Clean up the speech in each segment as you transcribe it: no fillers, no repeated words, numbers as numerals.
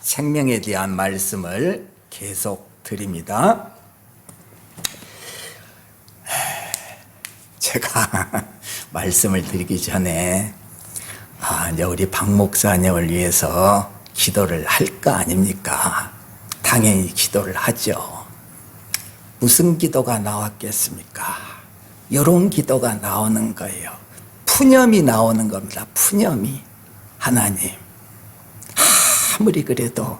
생명에 대한 말씀을 계속 드립니다. 제가 말씀을 드리기 전에 이제 우리 박 목사님을 위해서 기도를 할 거 아닙니까? 당연히 기도를 하죠. 무슨 기도가 나왔겠습니까? 이런 기도가 나오는 거예요. 푸념이 나오는 겁니다. 푸념이. 하나님, 아무리 그래도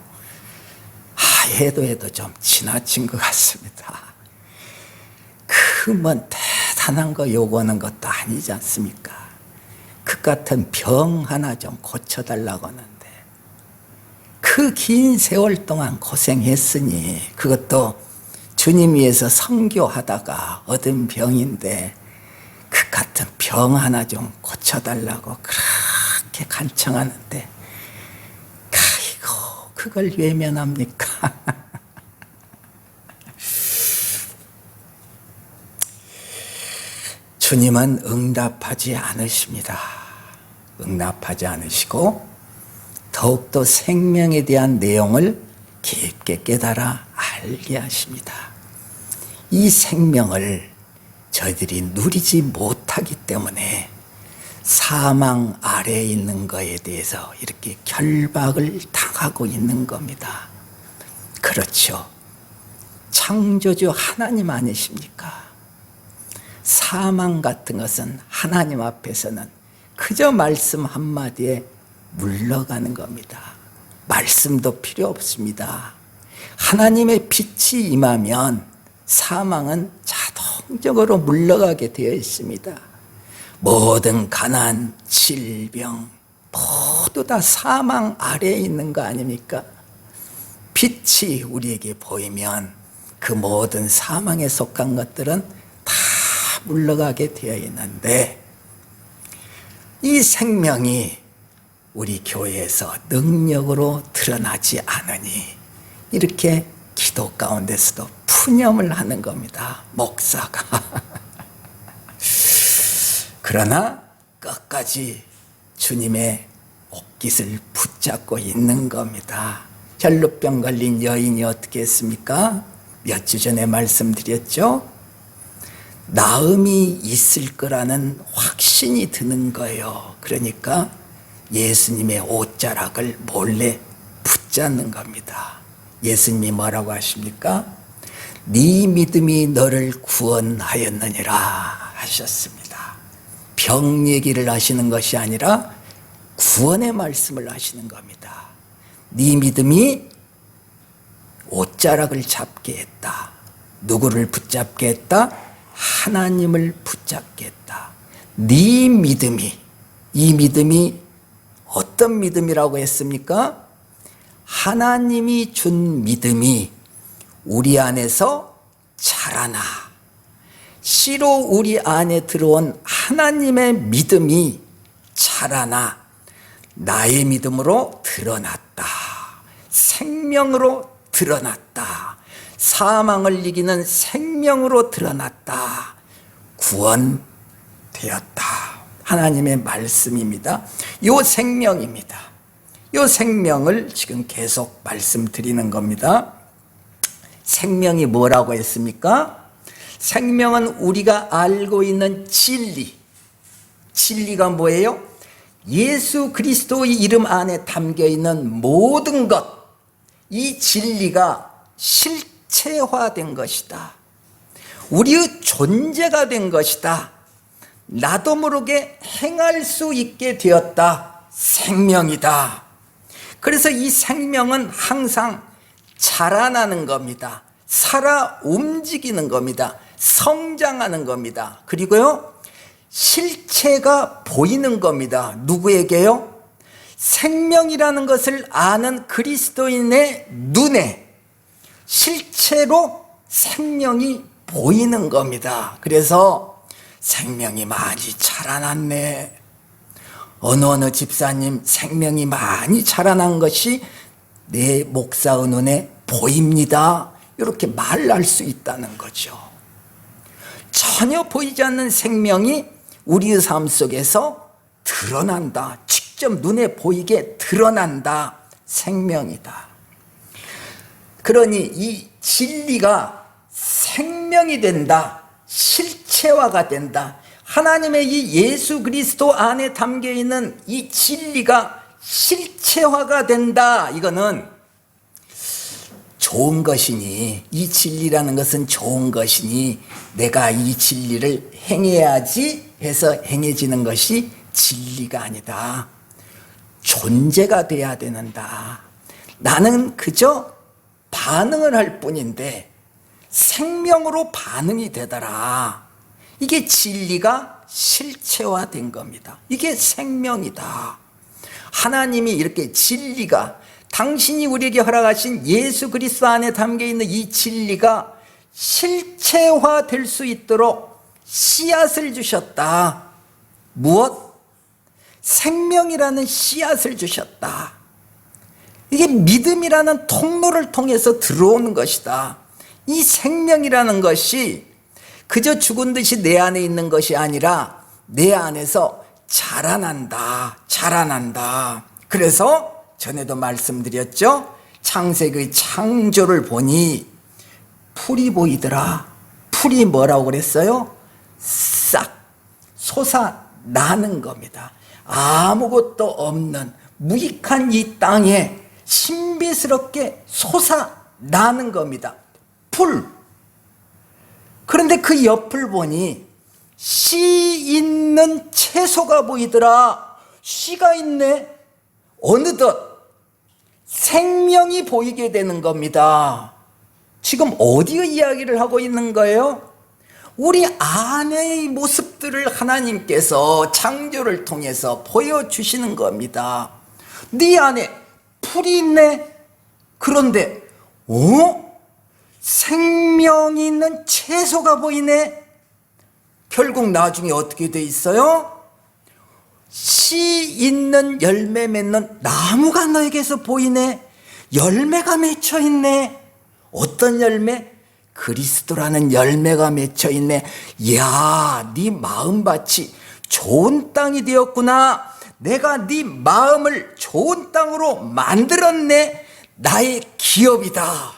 해도 좀 지나친 것 같습니다. 그만 대단한 거 요구하는 것도 아니지 않습니까? 그 같은 병 하나 좀 고쳐달라고 하는데 그 긴 세월 동안 고생했으니 그것도 주님 위해서 선교하다가 얻은 병인데 그 같은 병 하나 좀 고쳐달라고 그렇게 간청하는데 아이고 그걸 외면합니까? 주님은 응답하지 않으십니다. 응답하지 않으시고 더욱더 생명에 대한 내용을 깊게 깨달아 알게 하십니다. 이 생명을 저희들이 누리지 못하기 때문에 사망 아래에 있는 것에 대해서 이렇게 결박을 당하고 있는 겁니다. 그렇죠. 창조주 하나님 아니십니까? 사망 같은 것은 하나님 앞에서는 그저 말씀 한마디에 물러가는 겁니다. 말씀도 필요 없습니다. 하나님의 빛이 임하면 사망은 자동적으로 물러가게 되어 있습니다. 모든 가난, 질병 모두 다 사망 아래에 있는 거 아닙니까? 빛이 우리에게 보이면 그 모든 사망에 속한 것들은 다 물러가게 되어 있는데 이 생명이 우리 교회에서 능력으로 드러나지 않으니 이렇게 기도 가운데서도 푸념을 하는 겁니다. 목사가. 그러나 끝까지 주님의 옷깃을 붙잡고 있는 겁니다. 혈루병 걸린 여인이 어떻게 했습니까? 몇 주 전에 말씀드렸죠? 나음이 있을 거라는 확신이 드는 거예요. 그러니까 예수님의 옷자락을 몰래 붙잡는 겁니다. 예수님이 뭐라고 하십니까? 네 믿음이 너를 구원하였느니라 하셨습니다. 병 얘기를 하시는 것이 아니라 구원의 말씀을 하시는 겁니다. 네 믿음이 옷자락을 잡게 했다. 누구를 붙잡게 했다? 하나님을 붙잡게 했다. 네 믿음이, 이 믿음이 어떤 믿음이라고 했습니까? 하나님이 준 믿음이 우리 안에서 자라나 씨로 우리 안에 들어온 하나님의 믿음이 자라나 나의 믿음으로 드러났다. 생명으로 드러났다. 사망을 이기는 생명으로 드러났다. 구원되었다. 하나님의 말씀입니다. 요 생명입니다. 요 생명을 지금 계속 말씀드리는 겁니다. 생명이 뭐라고 했습니까? 생명은 우리가 알고 있는 진리. 진리가 뭐예요? 예수 그리스도의 이름 안에 담겨 있는 모든 것. 이 진리가 실체화된 것이다. 우리의 존재가 된 것이다. 나도 모르게 행할 수 있게 되었다. 생명이다. 그래서 이 생명은 항상 자라나는 겁니다. 살아 움직이는 겁니다. 성장하는 겁니다. 그리고요, 실체가 보이는 겁니다. 누구에게요? 생명이라는 것을 아는 그리스도인의 눈에 실체로 생명이 보이는 겁니다. 그래서 생명이 많이 자라났네. 어느 집사님 생명이 많이 자라난 것이 내 목사의 눈에 보입니다. 이렇게 말할 수 있다는 거죠. 전혀 보이지 않는 생명이 우리의 삶 속에서 드러난다. 직접 눈에 보이게 드러난다. 생명이다. 그러니 이 진리가 생명이 된다. 실체화가 된다. 하나님의 이 예수 그리스도 안에 담겨 있는 이 진리가 실체화가 된다. 이거는 좋은 것이니, 이 진리라는 것은 좋은 것이니 내가 이 진리를 행해야지 해서 행해지는 것이 진리가 아니다. 존재가 돼야 되는다. 나는 그저 반응을 할 뿐인데 생명으로 반응이 되더라. 이게 진리가 실체화된 겁니다. 이게 생명이다. 하나님이 이렇게 진리가, 당신이 우리에게 허락하신 예수 그리스도 안에 담겨있는 이 진리가 실체화될 수 있도록 씨앗을 주셨다. 무엇? 생명이라는 씨앗을 주셨다. 이게 믿음이라는 통로를 통해서 들어오는 것이다. 이 생명이라는 것이 그저 죽은 듯이 내 안에 있는 것이 아니라 내 안에서 자라난다. 자라난다. 그래서 전에도 말씀드렸죠. 창세기의 창조를 보니 풀이 보이더라. 풀이 뭐라고 그랬어요? 싹 솟아나는 겁니다. 아무것도 없는 무익한 이 땅에 신비스럽게 솟아나는 겁니다. 풀. 그런데 그 옆을 보니 씨 있는 채소가 보이더라. 씨가 있네. 어느덧 생명이 보이게 되는 겁니다. 지금 어디의 이야기를 하고 있는 거예요? 우리 안의 모습들을 하나님께서 창조를 통해서 보여주시는 겁니다. 네 안에 풀이 있네. 그런데 생명이 있는 채소가 보이네. 결국 나중에 어떻게 돼 있어요? 씨 있는 열매 맺는 나무가 너에게서 보이네. 열매가 맺혀 있네. 어떤 열매? 그리스도라는 열매가 맺혀 있네. 이야, 네 마음밭이 좋은 땅이 되었구나. 내가 네 마음을 좋은 땅으로 만들었네. 나의 기업이다.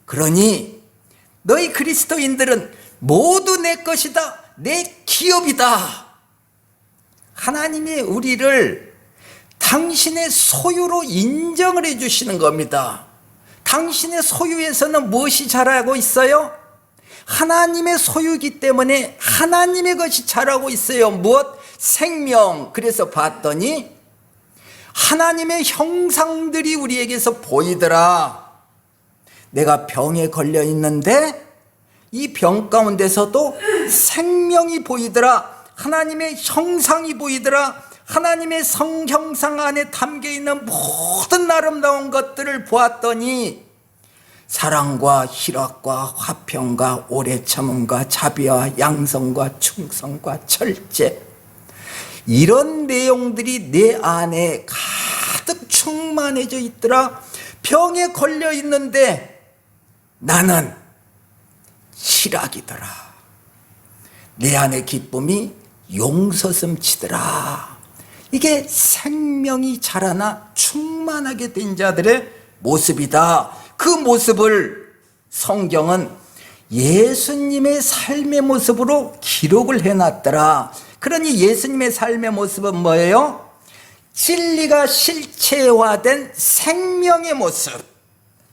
그러니 너희 그리스도인들은 모두 내 것이다. 내 기업이다. 하나님이 우리를 당신의 소유로 인정을 해주시는 겁니다. 당신의 소유에서는 무엇이 자라고 있어요? 하나님의 소유이기 때문에 하나님의 것이 자라고 있어요. 무엇? 생명. 그래서 봤더니 하나님의 형상들이 우리에게서 보이더라. 내가 병에 걸려 있는데 이 병 가운데서도 생명이 보이더라. 하나님의 형상이 보이더라. 하나님의 성형상 안에 담겨있는 모든 아름다운 것들을 보았더니 사랑과 희락과 화평과 오래 참음과 자비와 양성과 충성과 절제, 이런 내용들이 내 안에 가득 충만해져 있더라. 병에 걸려 있는데 나는 희락이더라. 내 안의 기쁨이 용서슴 치더라. 이게 생명이 자라나 충만하게 된 자들의 모습이다. 그 모습을 성경은 예수님의 삶의 모습으로 기록을 해놨더라. 그러니 예수님의 삶의 모습은 뭐예요? 진리가 실체화된 생명의 모습.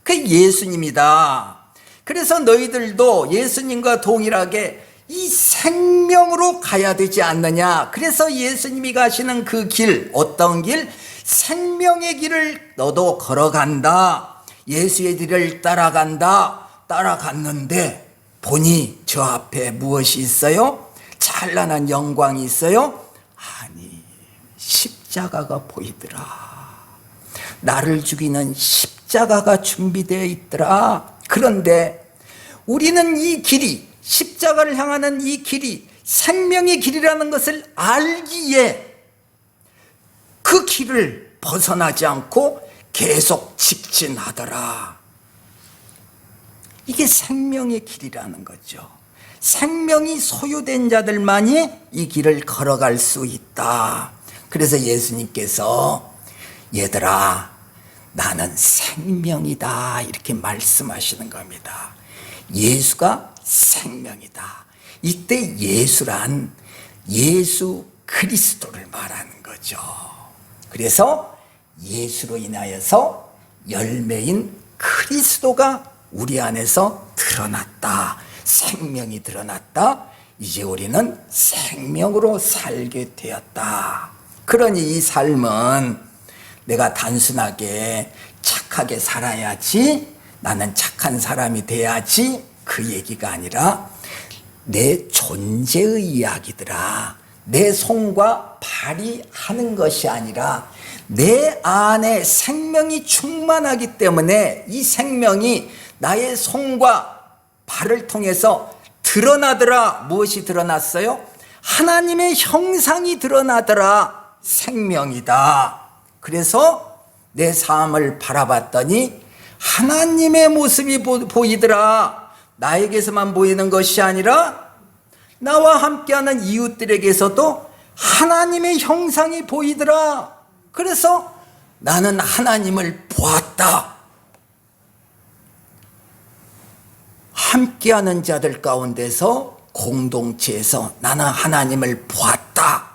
그게 예수님이다. 그래서 너희들도 예수님과 동일하게 이 생명으로 가야 되지 않느냐. 그래서 예수님이 가시는 그 길, 어떤 길? 생명의 길을 너도 걸어간다. 예수의 길을 따라간다. 따라갔는데 보니 저 앞에 무엇이 있어요? 찬란한 영광이 있어요? 아니, 십자가가 보이더라. 나를 죽이는 십자가가 준비되어 있더라. 그런데 우리는 이 길이, 십자가를 향하는 이 길이 생명의 길이라는 것을 알기에 그 길을 벗어나지 않고 계속 직진하더라. 이게 생명의 길이라는 거죠. 생명이 소유된 자들만이 이 길을 걸어갈 수 있다. 그래서 예수님께서 얘들아, 나는 생명이다 이렇게 말씀하시는 겁니다. 예수가 생명이다. 이때 예수란 예수 그리스도를 말하는 거죠. 그래서 예수로 인하여서 열매인 그리스도가 우리 안에서 드러났다. 생명이 드러났다. 이제 우리는 생명으로 살게 되었다. 그러니 이 삶은 내가 단순하게 착하게 살아야지, 나는 착한 사람이 돼야지 그 얘기가 아니라 내 존재의 이야기더라. 내 손과 발이 하는 것이 아니라 내 안에 생명이 충만하기 때문에 이 생명이 나의 손과 발을 통해서 드러나더라. 무엇이 드러났어요? 하나님의 형상이 드러나더라. 생명이다. 그래서 내 삶을 바라봤더니 하나님의 모습이 보이더라. 나에게서만 보이는 것이 아니라 나와 함께하는 이웃들에게서도 하나님의 형상이 보이더라. 그래서 나는 하나님을 보았다. 함께하는 자들 가운데서 공동체에서 나는 하나님을 보았다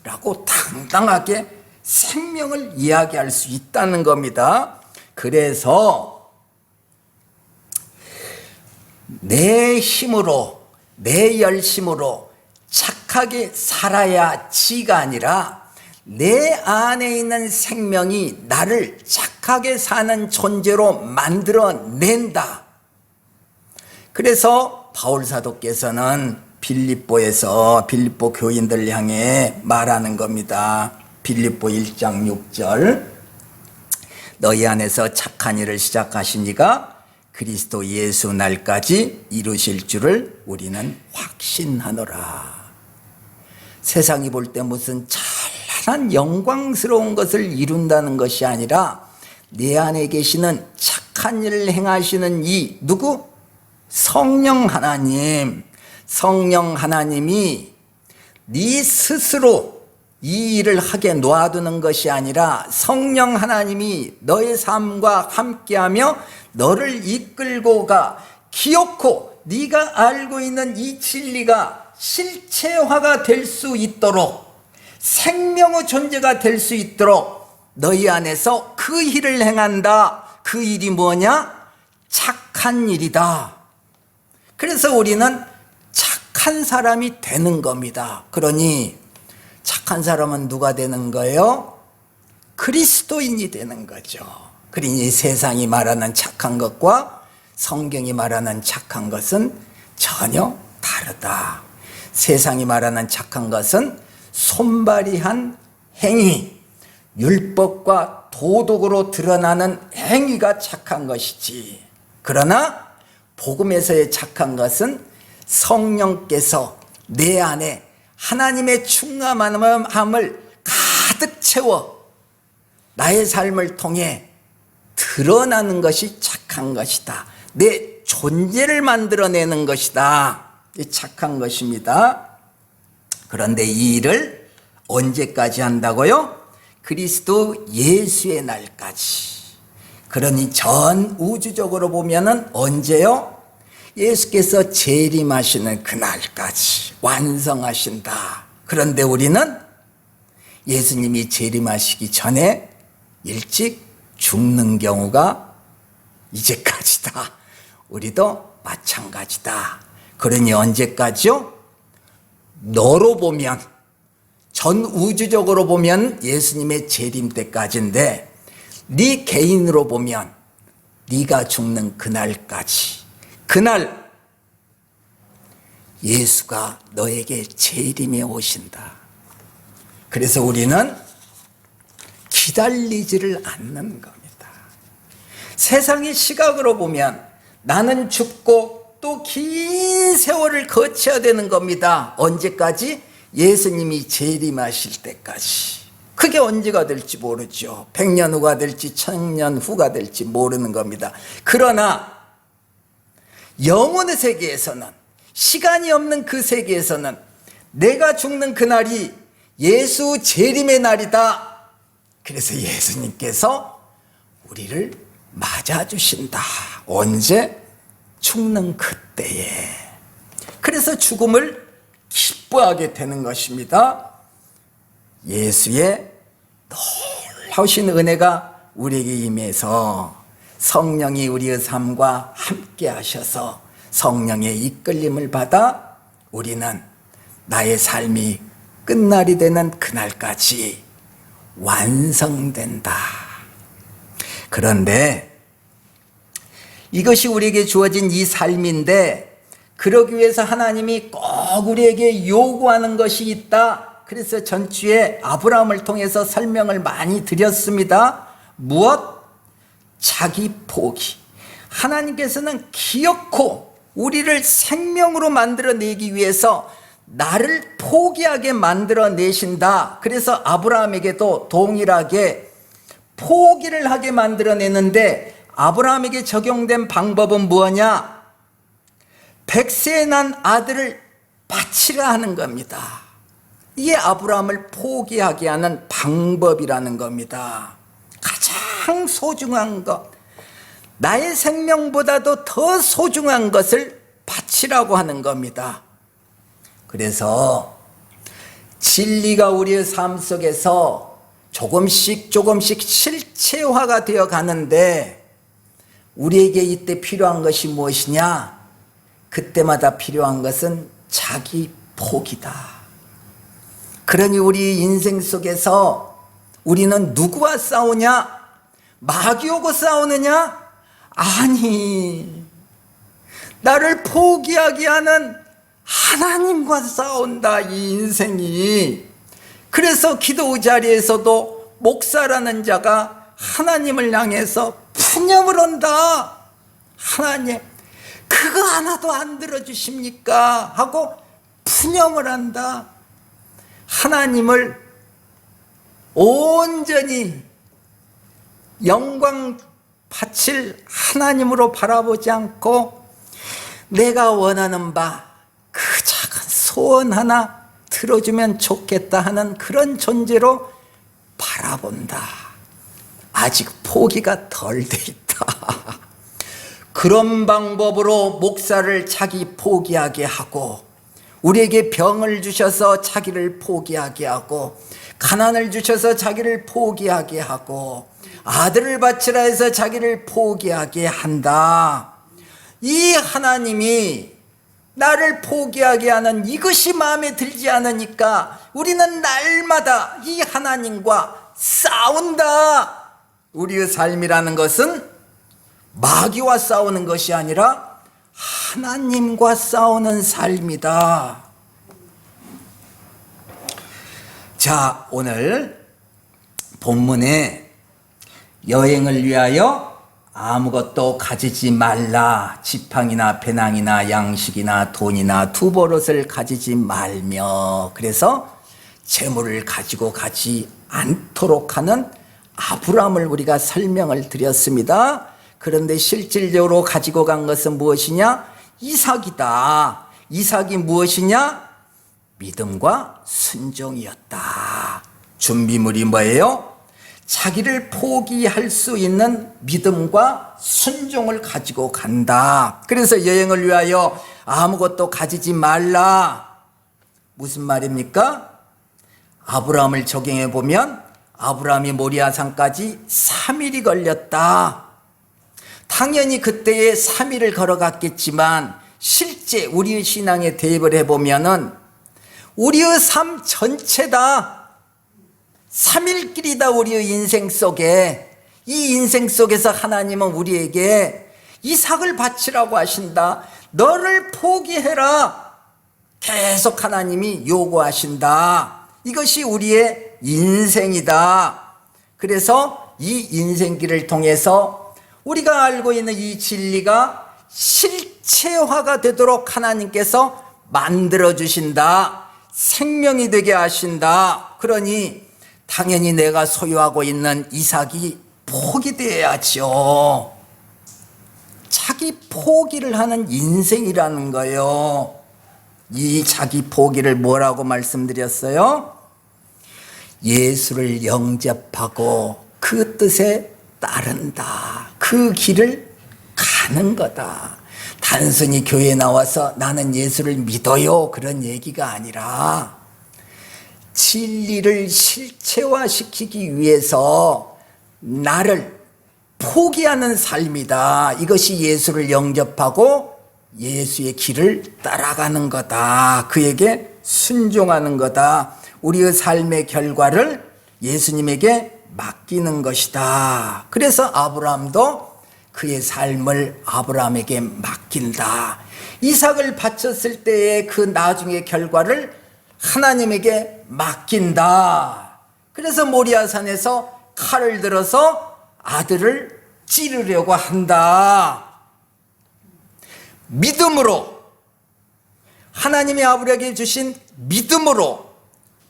라고 당당하게 생명을 이야기할 수 있다는 겁니다. 그래서 내 힘으로 내 열심으로 착하게 살아야지가 아니라 내 안에 있는 생명이 나를 착하게 사는 존재로 만들어낸다. 그래서 바울 사도께서는 빌립보에서 빌립보 교인들 향해 말하는 겁니다. 빌립보 1장 6절 너희 안에서 착한 일을 시작하신 이가 그리스도 예수 날까지 이루실 줄을 우리는 확신하노라. 세상이 볼 때 무슨 찬란한 영광스러운 것을 이룬다는 것이 아니라 내 안에 계시는 착한 일을 행하시는 이 누구? 성령 하나님. 성령 하나님이 네 스스로 이 일을 하게 놓아두는 것이 아니라 성령 하나님이 너의 삶과 함께하며 너를 이끌고 가 기어코 네가 알고 있는 이 진리가 실체화가 될 수 있도록 생명의 존재가 될 수 있도록 너희 안에서 그 일을 행한다. 그 일이 뭐냐? 착한 일이다. 그래서 우리는 착한 사람이 되는 겁니다. 그러니 착한 사람은 누가 되는 거예요? 그리스도인이 되는 거죠. 그러니 세상이 말하는 착한 것과 성경이 말하는 착한 것은 전혀 다르다. 세상이 말하는 착한 것은 손발이한 행위, 율법과 도덕으로 드러나는 행위가 착한 것이지. 그러나 복음에서의 착한 것은 성령께서 내 안에 하나님의 충만함을 가득 채워 나의 삶을 통해 드러나는 것이 착한 것이다. 내 존재를 만들어내는 것이다. 이 착한 것입니다. 그런데 이 일을 언제까지 한다고요? 그리스도 예수의 날까지. 그러니 전 우주적으로 보면은 언제요? 예수께서 재림하시는 그날까지 완성하신다. 그런데 우리는 예수님이 재림하시기 전에 일찍 죽는 경우가 이제까지다. 우리도 마찬가지다. 그러니 언제까지요? 너로 보면, 전 우주적으로 보면 예수님의 재림 때까지인데 네 개인으로 보면 네가 죽는 그날까지, 그날 예수가 너에게 재림해 오신다. 그래서 우리는 기다리지를 않는 겁니다. 세상의 시각으로 보면 나는 죽고 또 긴 세월을 거쳐야 되는 겁니다. 언제까지? 예수님이 재림하실 때까지. 그게 언제가 될지 모르죠. 100년 후가 될지 1000년 후가 될지 모르는 겁니다. 그러나 영혼의 세계에서는, 시간이 없는 그 세계에서는 내가 죽는 그날이 예수 재림의 날이다. 그래서 예수님께서 우리를 맞아주신다. 언제? 죽는 그때에. 그래서 죽음을 기뻐하게 되는 것입니다. 예수의 놀라우신 은혜가 우리에게 임해서 성령이 우리의 삶과 함께 하셔서 성령의 이끌림을 받아 우리는 나의 삶이 끝날이 되는 그날까지 완성된다. 그런데 이것이 우리에게 주어진 이 삶인데 그러기 위해서 하나님이 꼭 우리에게 요구하는 것이 있다. 그래서 전주에 아브라함을 통해서 설명을 많이 드렸습니다. 무엇? 자기 포기. 하나님께서는 기어코 우리를 생명으로 만들어내기 위해서 나를 포기하게 만들어내신다. 그래서 아브라함에게도 동일하게 포기를 하게 만들어내는데 아브라함에게 적용된 방법은 뭐냐? 100세에 난 아들을 바치라 하는 겁니다. 이게 아브라함을 포기하게 하는 방법이라는 겁니다. 가장 소중한 것, 나의 생명보다도 더 소중한 것을 바치라고 하는 겁니다. 그래서 진리가 우리의 삶 속에서 조금씩 실체화가 되어 가는데 우리에게 이때 필요한 것이 무엇이냐? 그때마다 필요한 것은 자기 포기다. 그러니 우리 인생 속에서 우리는 누구와 싸우냐? 마귀 오고 싸우느냐? 아니, 나를 포기하게 하는 하나님과 싸운다, 이 인생이. 그래서 기도 자리에서도 목사라는 자가 하나님을 향해서 푸념을 한다. 하나님, 그거 하나도 안 들어주십니까? 하고 푸념을 한다. 하나님을 온전히 영광 바칠 하나님으로 바라보지 않고 내가 원하는 바 그 작은 소원 하나 들어주면 좋겠다 하는 그런 존재로 바라본다. 아직 포기가 덜 돼 있다. 그런 방법으로 목사를 자기 포기하게 하고 우리에게 병을 주셔서 자기를 포기하게 하고 가난을 주셔서 자기를 포기하게 하고 아들을 바치라 해서 자기를 포기하게 한다. 이 하나님이 나를 포기하게 하는 이것이 마음에 들지 않으니까 우리는 날마다 이 하나님과 싸운다. 우리의 삶이라는 것은 마귀와 싸우는 것이 아니라 하나님과 싸우는 삶이다. 자, 오늘 본문에 여행을 위하여 아무것도 가지지 말라. 지팡이나 배낭이나 양식이나 돈이나 두버릇을 가지지 말며. 그래서 재물을 가지고 가지 않도록 하는 아브라함을 우리가 설명을 드렸습니다. 그런데 실질적으로 가지고 간 것은 무엇이냐? 이삭이다. 이삭이 무엇이냐? 믿음과 순종이었다. 준비물이 뭐예요? 자기를 포기할 수 있는 믿음과 순종을 가지고 간다. 그래서 여행을 위하여 아무것도 가지지 말라. 무슨 말입니까? 아브라함을 적용해 보면 아브라함이 모리아산까지 3일이 걸렸다. 당연히 그때에 3일을 걸어갔겠지만 실제 우리의 신앙에 대입을 해보면은 우리의 삶 전체다 3일길이다. 우리의 인생 속에. 이 인생 속에서 하나님은 우리에게 이삭을 바치라고 하신다. 너를 포기해라. 계속 하나님이 요구하신다. 이것이 우리의 인생이다. 그래서 이 인생길을 통해서 우리가 알고 있는 이 진리가 실체화가 되도록 하나님께서 만들어주신다. 생명이 되게 하신다. 그러니 당연히 내가 소유하고 있는 이삭이 포기되어야죠. 자기 포기를 하는 인생이라는 거예요. 이 자기 포기를 뭐라고 말씀드렸어요? 예수를 영접하고 그 뜻에 따른다. 그 길을 가는 거다. 단순히 교회에 나와서 나는 예수를 믿어요 그런 얘기가 아니라 진리를 실체화시키기 위해서 나를 포기하는 삶이다. 이것이 예수를 영접하고 예수의 길을 따라가는 거다. 그에게 순종하는 거다. 우리의 삶의 결과를 예수님에게 맡기는 것이다. 그래서 아브라함도 그의 삶을 아브라함에게 맡긴다. 이삭을 바쳤을 때의 그 나중의 결과를 하나님에게 맡긴다. 그래서 모리아산에서 칼을 들어서 아들을 찌르려고 한다. 믿음으로, 하나님이 아브라함에게 주신 믿음으로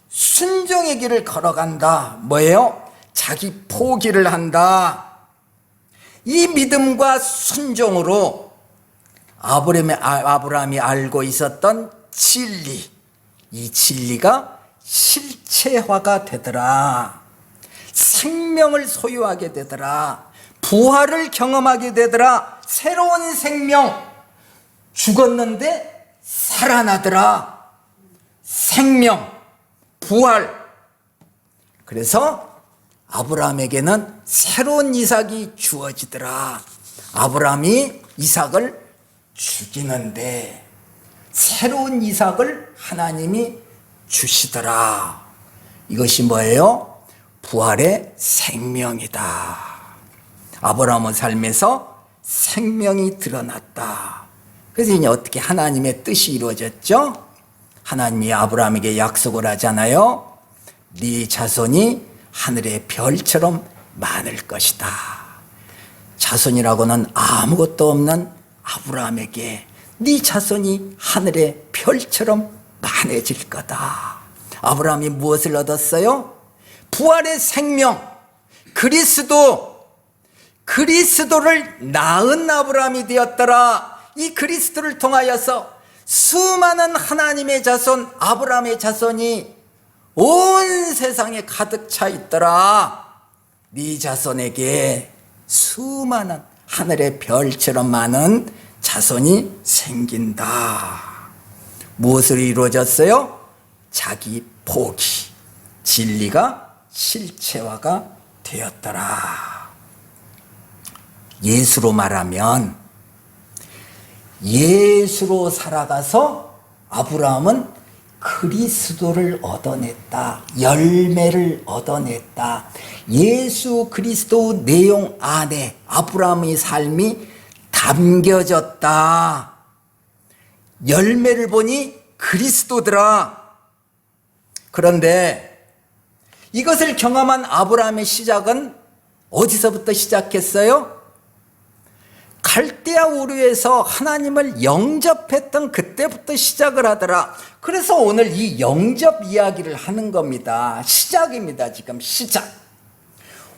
순종의 길을 걸어간다. 뭐예요? 자기 포기를 한다. 이 믿음과 순종으로 아브라함이 알고 있었던 진리, 이 진리가 실체화가 되더라. 생명을 소유하게 되더라. 부활을 경험하게 되더라. 새로운 생명, 죽었는데 살아나더라. 생명, 부활. 그래서 아브라함에게는 새로운 이삭이 주어지더라. 아브라함이 이삭을 죽이는데 새로운 이삭을 하나님이 주시더라. 이것이 뭐예요? 부활의 생명이다. 아브라함의 삶에서 생명이 드러났다. 그래서 이제 어떻게 하나님의 뜻이 이루어졌죠? 하나님이 아브라함에게 약속을 하잖아요. 네 자손이 하늘의 별처럼 많을 것이다. 자손이라고는 아무것도 없는 아브라함에게 네 자손이 하늘의 별처럼 많아질 거다. 아브라함이 무엇을 얻었어요? 부활의 생명, 그리스도를 낳은 아브라함이 되었더라. 이 그리스도를 통하여서 수많은 하나님의 자손, 아브라함의 자손이 온 세상에 가득 차 있더라. 네 자손에게 수많은 하늘의 별처럼 많은 자손이 생긴다. 무엇으로 이루어졌어요? 자기 포기, 진리가 실체화가 되었더라. 예수로 말하면 예수로 살아가서 아브라함은 그리스도를 얻어냈다. 열매를 얻어냈다. 예수 그리스도 내용 안에 아브라함의 삶이 담겨졌다. 열매를 보니 그리스도더라. 그런데 이것을 경험한 아브라함의 시작은 어디서부터 시작했어요? 갈대아 우르에서 하나님을 영접했던 그때부터 시작을 하더라. 그래서 오늘 이 영접 이야기를 하는 겁니다. 시작입니다. 지금 시작.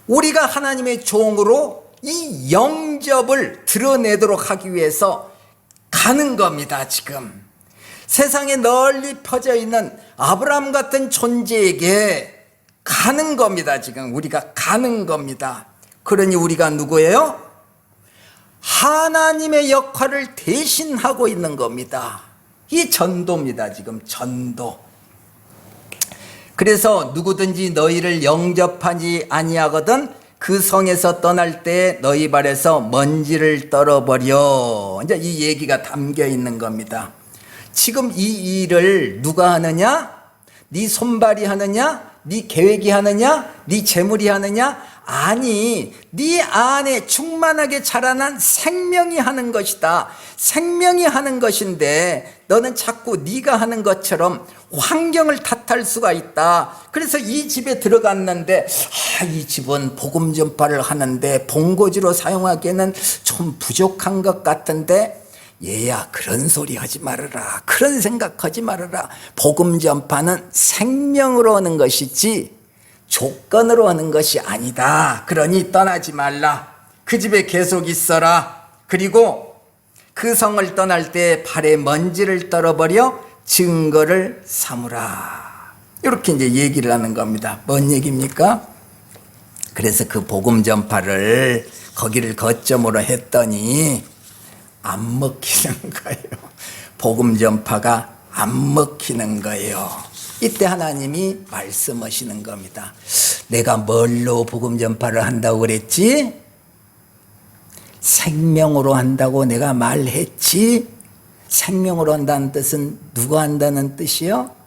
우리가 하나님의 종으로 이 영접을 드러내도록 하기 위해서 가는 겁니다. 지금 세상에 널리 퍼져 있는 아브라함 같은 존재에게 가는 겁니다. 지금 우리가 가는 겁니다. 그러니 우리가 누구예요? 하나님의 역할을 대신하고 있는 겁니다. 이 전도입니다. 지금 전도. 그래서 누구든지 너희를 영접하지 아니하거든 그 성에서 떠날 때 너희 발에서 먼지를 떨어버려. 이제 이 얘기가 담겨 있는 겁니다. 지금 이 일을 누가 하느냐? 네 손발이 하느냐? 네 계획이 하느냐? 네 재물이 하느냐? 아니, 네 안에 충만하게 자라난 생명이 하는 것이다. 생명이 하는 것인데 너는 자꾸 네가 하는 것처럼 환경을 탓할 수가 있다. 그래서 이 집에 들어갔는데 이 집은 복음 전파를 하는데 본고지로 사용하기에는 좀 부족한 것 같은데 얘야 그런 소리 하지 말아라. 그런 생각하지 말아라. 복음 전파는 생명으로 오는 것이지 조건으로 하는 것이 아니다. 그러니 떠나지 말라. 그 집에 계속 있어라. 그리고 그 성을 떠날 때 발에 먼지를 떨어버려 증거를 삼으라. 이렇게 이제 얘기를 하는 겁니다. 뭔 얘기입니까? 그래서 그 복음 전파를 거기를 거점으로 했더니 안 먹히는 거예요. 복음 전파가 안 먹히는 거예요. 이때 하나님이 말씀하시는 겁니다. 내가 뭘로 복음 전파를 한다고 그랬지? 생명으로 한다고 내가 말했지? 생명으로 한다는 뜻은 누가 한다는 뜻이요?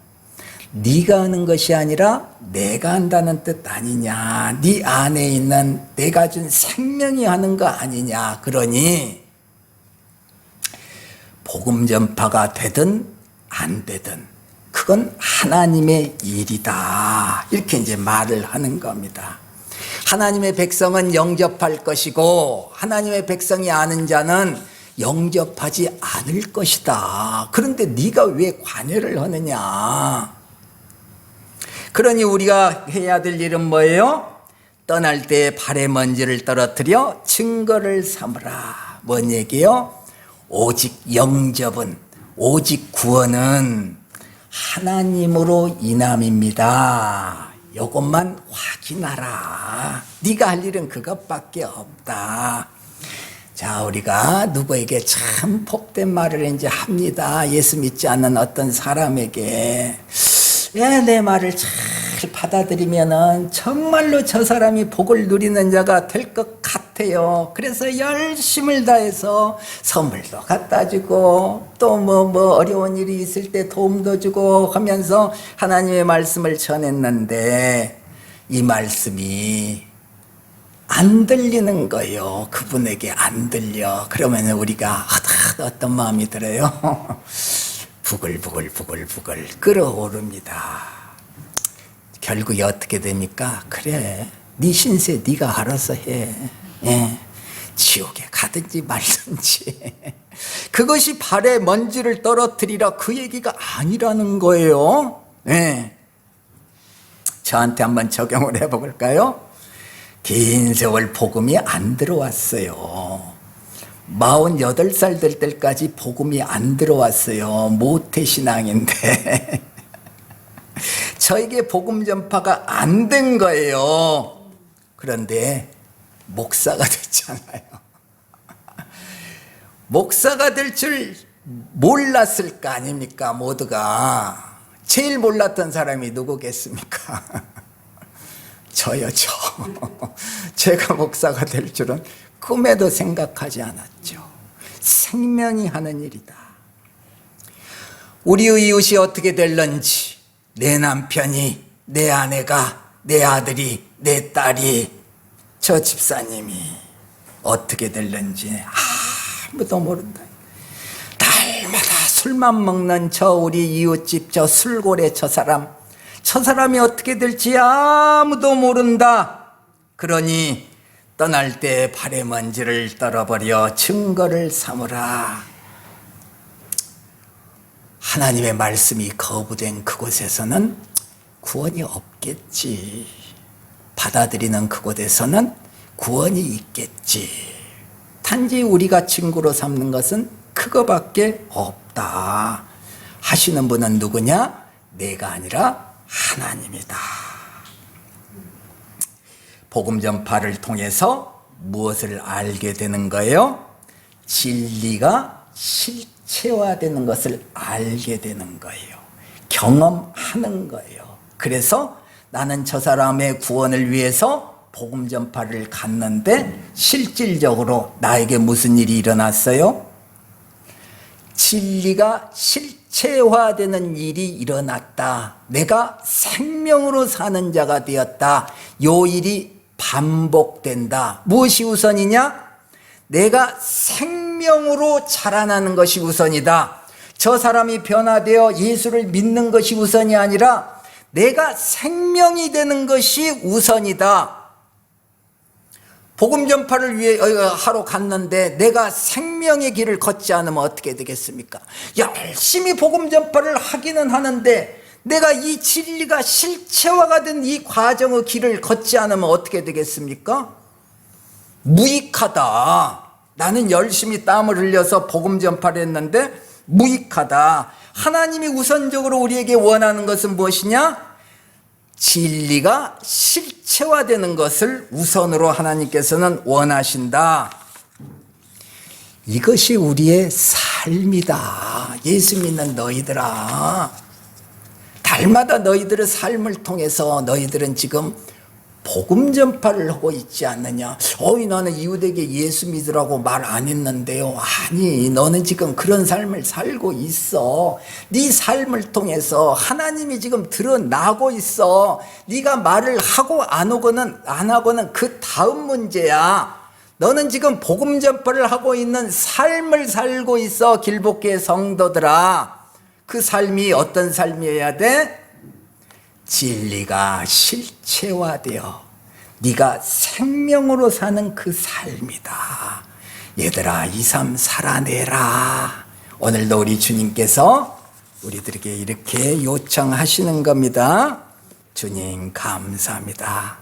네가 하는 것이 아니라 내가 한다는 뜻 아니냐. 네 안에 있는 내가 준 생명이 하는 거 아니냐. 그러니 복음 전파가 되든 안 되든 그건 하나님의 일이다. 이렇게 이제 말을 하는 겁니다. 하나님의 백성은 영접할 것이고 하나님의 백성이 아는 자는 영접하지 않을 것이다. 그런데 네가 왜 관여를 하느냐? 그러니 우리가 해야 될 일은 뭐예요? 떠날 때 발의 먼지를 떨어뜨려 증거를 삼으라. 뭔 얘기요? 오직 영접은, 오직 구원은 하나님으로 인함입니다. 이것만 확인하라. 네가 할 일은 그것밖에 없다. 자, 우리가 누구에게 참 복된 말을 이제 합니다. 예수 믿지 않는 어떤 사람에게 내 말을 잘 받아들이면은 정말로 저 사람이 복을 누리는 자가 될 것 같아요. 그래서 열심을 다해서 선물도 갖다 주고 또 뭐 어려운 일이 있을 때 도움도 주고 하면서 하나님의 말씀을 전했는데 이 말씀이 안 들리는 거예요. 그분에게 안 들려. 그러면 우리가 어떤 마음이 들어요? 부글부글 끓어오릅니다. 결국에 어떻게 됩니까? 그래, 네 신세 네가 알아서 해. 지옥에 가든지 말든지. 그것이 발에 먼지를 떨어뜨리라 그 얘기가 아니라는 거예요. 저한테 한번 적용을 해볼까요? 긴 세월 복음이 안 들어왔어요. 48살 될 때까지 복음이 안 들어왔어요. 모태신앙인데 저에게 복음 전파가 안 된 거예요. 그런데 목사가 됐잖아요. 목사가 될 줄 몰랐을 거 아닙니까? 모두가. 제일 몰랐던 사람이 누구겠습니까? 저요. 제가 목사가 될 줄은 꿈에도 생각하지 않았죠. 생명이 하는 일이다. 우리의 이웃이 어떻게 될런지, 내 남편이, 내 아내가, 내 아들이, 내 딸이, 저 집사님이 어떻게 될런지 아무도 모른다. 날마다 술만 먹는 저 우리 이웃집 저 술고래 저 사람이 어떻게 될지 아무도 모른다. 그러니 떠날 때 발의 먼지를 떨어버려 증거를 삼으라. 하나님의 말씀이 거부된 그곳에서는 구원이 없겠지. 받아들이는 그곳에서는 구원이 있겠지. 단지 우리가 친구로 삼는 것은 그거밖에 없다. 하시는 분은 누구냐? 내가 아니라 하나님이다. 복음 전파를 통해서 무엇을 알게 되는 거예요? 진리가 실체화되는 것을 알게 되는 거예요. 경험하는 거예요. 그래서 나는 저 사람의 구원을 위해서 복음 전파를 갔는데 실질적으로 나에게 무슨 일이 일어났어요? 진리가 실체화되는 일이 일어났다. 내가 생명으로 사는 자가 되었다. 요 일이 반복된다. 무엇이 우선이냐? 내가 생명으로 자라나는 것이 우선이다. 저 사람이 변화되어 예수를 믿는 것이 우선이 아니라 내가 생명이 되는 것이 우선이다. 복음 전파를 위해 하러 갔는데 내가 생명의 길을 걷지 않으면 어떻게 되겠습니까? 열심히 복음 전파를 하기는 하는데 내가 이 진리가 실체화가 된 이 과정의 길을 걷지 않으면 어떻게 되겠습니까? 무익하다. 나는 열심히 땀을 흘려서 복음 전파를 했는데 무익하다. 하나님이 우선적으로 우리에게 원하는 것은 무엇이냐? 진리가 실체화되는 것을 우선으로 하나님께서는 원하신다. 이것이 우리의 삶이다. 예수 믿는 너희들아. 달마다 너희들의 삶을 통해서 너희들은 지금 복음 전파를 하고 있지 않느냐. 나는 이웃에게 예수 믿으라고 말 안 했는데요. 아니, 너는 지금 그런 삶을 살고 있어. 네 삶을 통해서 하나님이 지금 드러나고 있어. 네가 말을 하고 안 하고는 그 다음 문제야. 너는 지금 복음 전파를 하고 있는 삶을 살고 있어. 길복교의 성도들아. 그 삶이 어떤 삶이어야 돼? 진리가 실체화되어 네가 생명으로 사는 그 삶이다. 얘들아, 이 삶 살아내라. 오늘도 우리 주님께서 우리들에게 이렇게 요청하시는 겁니다. 주님 감사합니다.